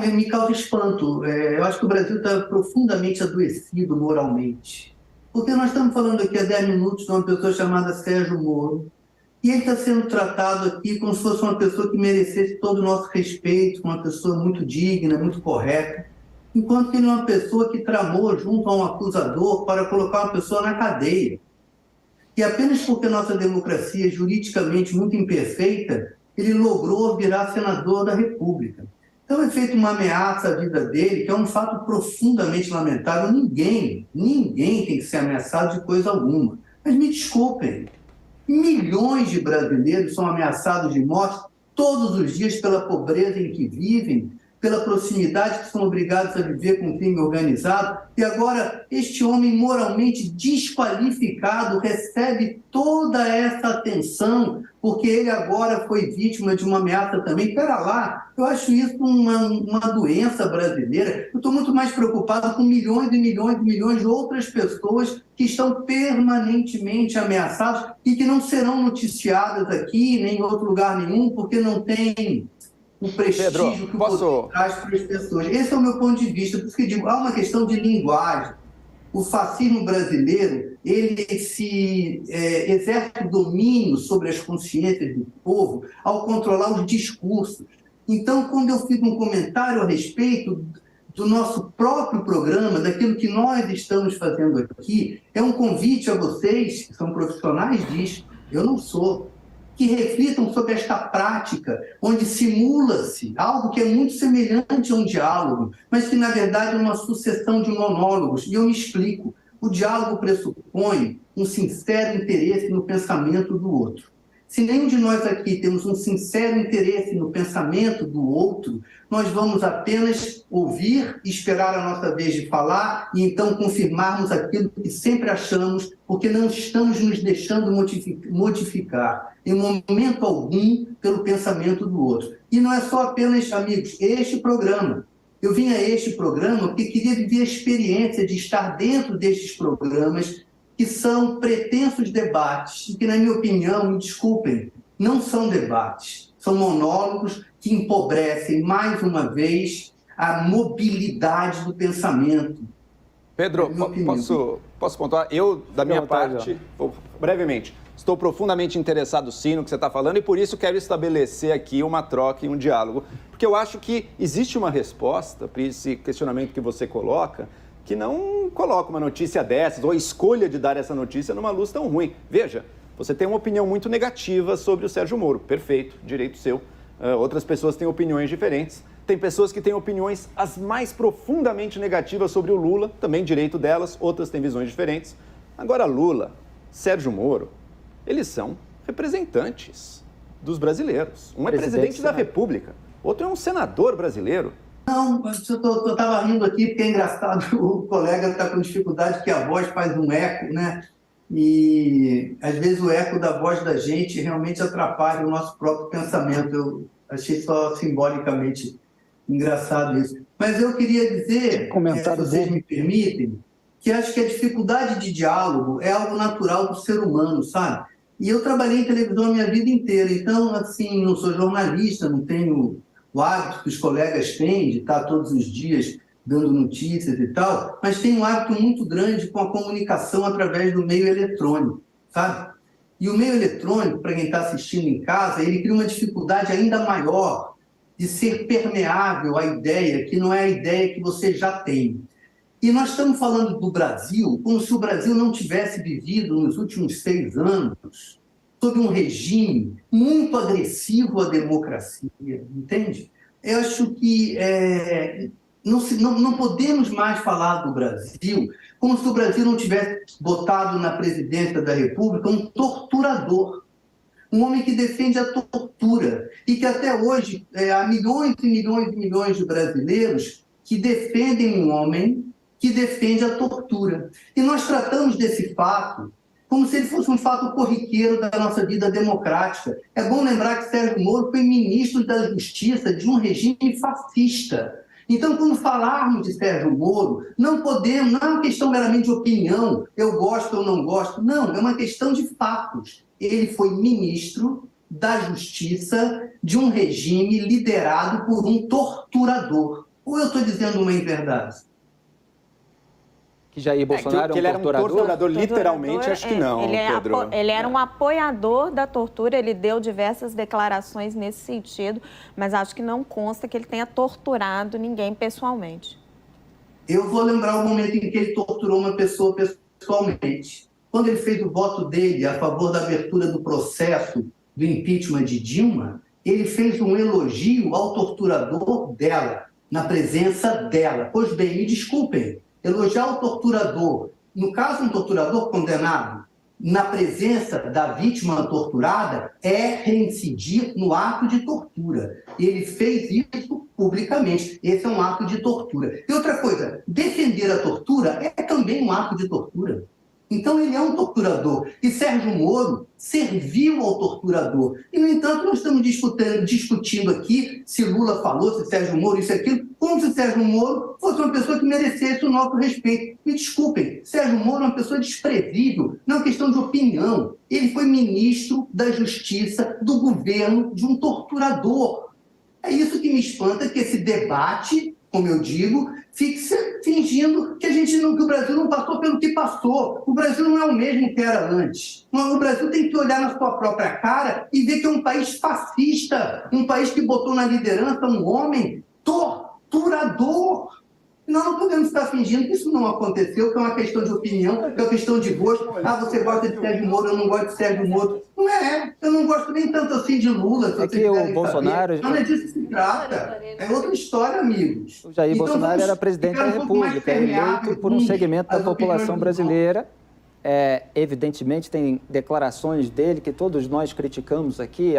me causa espanto. Eu acho que o Brasil está profundamente adoecido moralmente. Porque nós estamos falando aqui há 10 minutos de uma pessoa chamada Sérgio Moro, e ele está sendo tratado aqui como se fosse uma pessoa que merecesse todo o nosso respeito, uma pessoa muito digna, muito correta, enquanto que ele é uma pessoa que tramou junto a um acusador para colocar uma pessoa na cadeia. E apenas porque nossa democracia é juridicamente muito imperfeita, ele logrou virar senador da República. Então é feita uma ameaça à vida dele, que é um fato profundamente lamentável. Ninguém tem que ser ameaçado de coisa alguma. Mas me desculpem, milhões de brasileiros são ameaçados de morte todos os dias pela pobreza em que vivem, pela proximidade que são obrigados a viver com o crime organizado. E agora, este homem moralmente desqualificado recebe toda essa atenção, porque ele agora foi vítima de uma ameaça também. Espera lá, eu acho isso uma doença brasileira. Eu estou muito mais preocupado com milhões e milhões e milhões de outras pessoas que estão permanentemente ameaçadas e que não serão noticiadas aqui, nem em outro lugar nenhum, porque não tem o prestígio Pedro, que o poder traz para as pessoas. Esse é o meu ponto de vista. Por isso que eu digo, há uma questão de linguagem. O fascismo brasileiro, ele exerce o domínio sobre as consciências do povo ao controlar os discursos. Então, quando eu fiz um comentário a respeito do nosso próprio programa, daquilo que nós estamos fazendo aqui, é um convite a vocês, que são profissionais disso, eu não sou, que reflitam sobre esta prática, onde simula-se algo que é muito semelhante a um diálogo, mas que, na verdade, é uma sucessão de monólogos. E eu me explico. O diálogo pressupõe um sincero interesse no pensamento do outro. Se nenhum de nós aqui temos um sincero interesse no pensamento do outro, nós vamos apenas ouvir, esperar a nossa vez de falar e então confirmarmos aquilo que sempre achamos, porque não estamos nos deixando modificar em momento algum pelo pensamento do outro. E não é só apenas, amigos, este programa. Eu vim a este programa porque queria viver a experiência de estar dentro destes programas que são pretensos debates e que, na minha opinião, me desculpem, não são debates, são monólogos que empobrecem, mais uma vez, a mobilidade do pensamento. Pedro, posso pontuar? Eu, da minha parte, brevemente, estou profundamente interessado, sim, no que você está falando e, por isso, quero estabelecer aqui uma troca e um diálogo, porque eu acho que existe uma resposta para esse questionamento que você coloca, que não coloca uma notícia dessas, ou a escolha de dar essa notícia numa luz tão ruim. Veja, você tem uma opinião muito negativa sobre o Sérgio Moro. Perfeito, direito seu. Outras pessoas têm opiniões diferentes. Tem pessoas que têm opiniões as mais profundamente negativas sobre o Lula, também direito delas, outras têm visões diferentes. Agora, Lula, Sérgio Moro, eles são representantes dos brasileiros. Um é presidente da República, outro é um senador brasileiro. Não, eu estava rindo aqui porque é engraçado, o colega está com dificuldade que a voz faz um eco, né? E às vezes o eco da voz da gente realmente atrapalha o nosso próprio pensamento. Eu achei só simbolicamente engraçado isso. Mas eu queria dizer, se vocês me permitem, que acho que a dificuldade de diálogo é algo natural do ser humano, sabe? E eu trabalhei em televisão a minha vida inteira, então, assim, não sou jornalista, não tenho o hábito que os colegas têm de estar todos os dias dando notícias e tal, mas tem um hábito muito grande com a comunicação através do meio eletrônico, sabe? E o meio eletrônico, para quem está assistindo em casa, ele cria uma dificuldade ainda maior de ser permeável à ideia, que não é a ideia que você já tem. E nós estamos falando do Brasil como se o Brasil não tivesse vivido nos últimos 6 anos sob um regime muito agressivo à democracia, entende? Eu acho que não podemos mais falar do Brasil como se o Brasil não tivesse botado na presidência da República um torturador, um homem que defende a tortura, e que até hoje há milhões e milhões e milhões de brasileiros que defendem um homem que defende a tortura. E nós tratamos desse fato como se ele fosse um fato corriqueiro da nossa vida democrática. É bom lembrar que Sérgio Moro foi ministro da Justiça de um regime fascista. Então, quando falarmos de Sérgio Moro, não podemos, não é uma questão meramente de opinião, eu gosto ou não gosto, não, é uma questão de fatos. Ele foi ministro da Justiça de um regime liderado por um torturador. Ou eu estou dizendo uma inverdade? Que Jair Bolsonaro que ele era um torturador, literalmente, acho que não, Pedro. Ele era um apoiador da tortura, ele deu diversas declarações nesse sentido, mas acho que não consta que ele tenha torturado ninguém pessoalmente. Eu vou lembrar o momento em que ele torturou uma pessoa pessoalmente. Quando ele fez o voto dele a favor da abertura do processo do impeachment de Dilma, ele fez um elogio ao torturador dela, na presença dela. Pois bem, me desculpem, elogiar o torturador, no caso um torturador condenado, na presença da vítima torturada, é reincidir no ato de tortura. Ele fez isso publicamente. Esse é um ato de tortura. E outra coisa, defender a tortura é também um ato de tortura. Então, ele é um torturador. E Sérgio Moro serviu ao torturador. E, no entanto, nós estamos discutindo aqui se Lula falou, se Sérgio Moro, isso e aquilo, como se Sérgio Moro fosse uma pessoa que merecesse o nosso respeito. Me desculpem, Sérgio Moro é uma pessoa desprezível, não é uma questão de opinião. Ele foi ministro da Justiça do governo de um torturador. É isso que me espanta, que esse debate, como eu digo, fique fingindo que que o Brasil não passou pelo que passou. O Brasil não é o mesmo que era antes. O Brasil tem que olhar na sua própria cara e ver que é um país fascista, um país que botou na liderança um homem torturador. Nós não podemos estar fingindo que isso não aconteceu, que é uma questão de opinião, que é uma questão de gosto. Ah, você gosta de Sérgio Moro, eu não gosto de Sérgio Moro. Não é, eu não gosto nem tanto assim de Lula. É que o Bolsonaro... Não é disso que se trata. É outra história, amigos. O Jair Bolsonaro era presidente da República, eleito por um segmento da população brasileira. Evidentemente, tem declarações dele que todos nós criticamos aqui,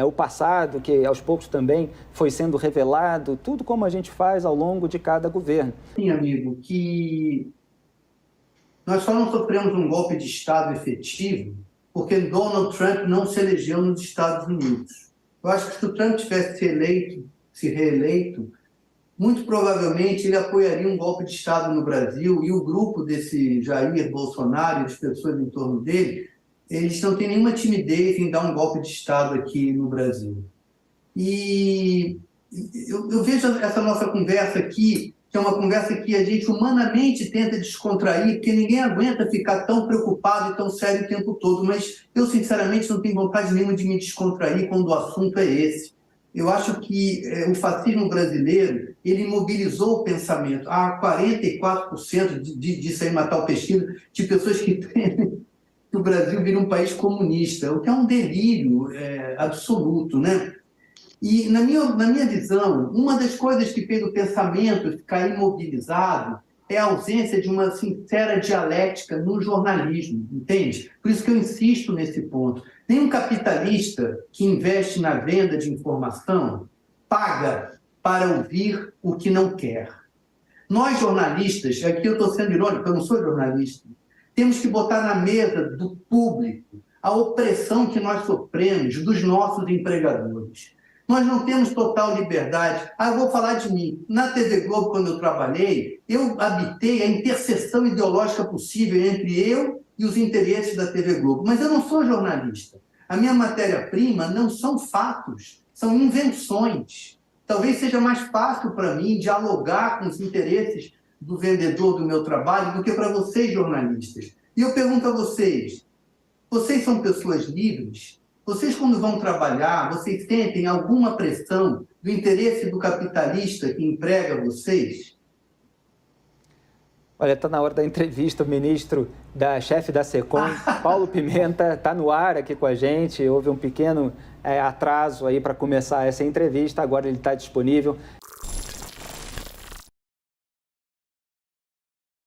o passado, que aos poucos também foi sendo revelado, tudo como a gente faz ao longo de cada governo. Sim, amigo, que nós só não sofremos um golpe de Estado efetivo porque Donald Trump não se elegeu nos Estados Unidos. Eu acho que se o Trump tivesse se reeleito, muito provavelmente ele apoiaria um golpe de Estado no Brasil, e o grupo desse Jair Bolsonaro e as pessoas em torno dele, eles não têm nenhuma timidez em dar um golpe de Estado aqui no Brasil. E eu vejo essa nossa conversa aqui, que é uma conversa que a gente humanamente tenta descontrair, porque ninguém aguenta ficar tão preocupado e tão sério o tempo todo, mas eu, sinceramente, não tenho vontade nenhuma de me descontrair quando o assunto é esse. Eu acho que o fascismo brasileiro, ele mobilizou o pensamento. Há 44% disso aí, matar o pesquisa, de pessoas que temem que o Brasil vire um país comunista, o que é um delírio absoluto, né? E, na minha visão, uma das coisas que fez o pensamento ficar imobilizado é a ausência de uma sincera dialética no jornalismo, entende? Por isso que eu insisto nesse ponto. Nenhum capitalista que investe na venda de informação paga para ouvir o que não quer. Nós, jornalistas, aqui eu estou sendo irônico, eu não sou jornalista, temos que botar na mesa do público a opressão que nós sofremos dos nossos empregadores. Nós não temos total liberdade. Eu vou falar de mim. Na TV Globo, quando eu trabalhei, eu habitei a interseção ideológica possível entre eu e os interesses da TV Globo. Mas eu não sou jornalista. A minha matéria-prima não são fatos, são invenções. Talvez seja mais fácil para mim dialogar com os interesses do vendedor do meu trabalho do que para vocês, jornalistas. E eu pergunto a vocês, vocês são pessoas livres? Vocês, quando vão trabalhar, vocês sentem alguma pressão do interesse do capitalista que emprega vocês? Olha, está na hora da entrevista, o ministro chefe da SECOM, Paulo Pimenta, está no ar aqui com a gente. Houve um pequeno atraso aí para começar essa entrevista, agora ele está disponível.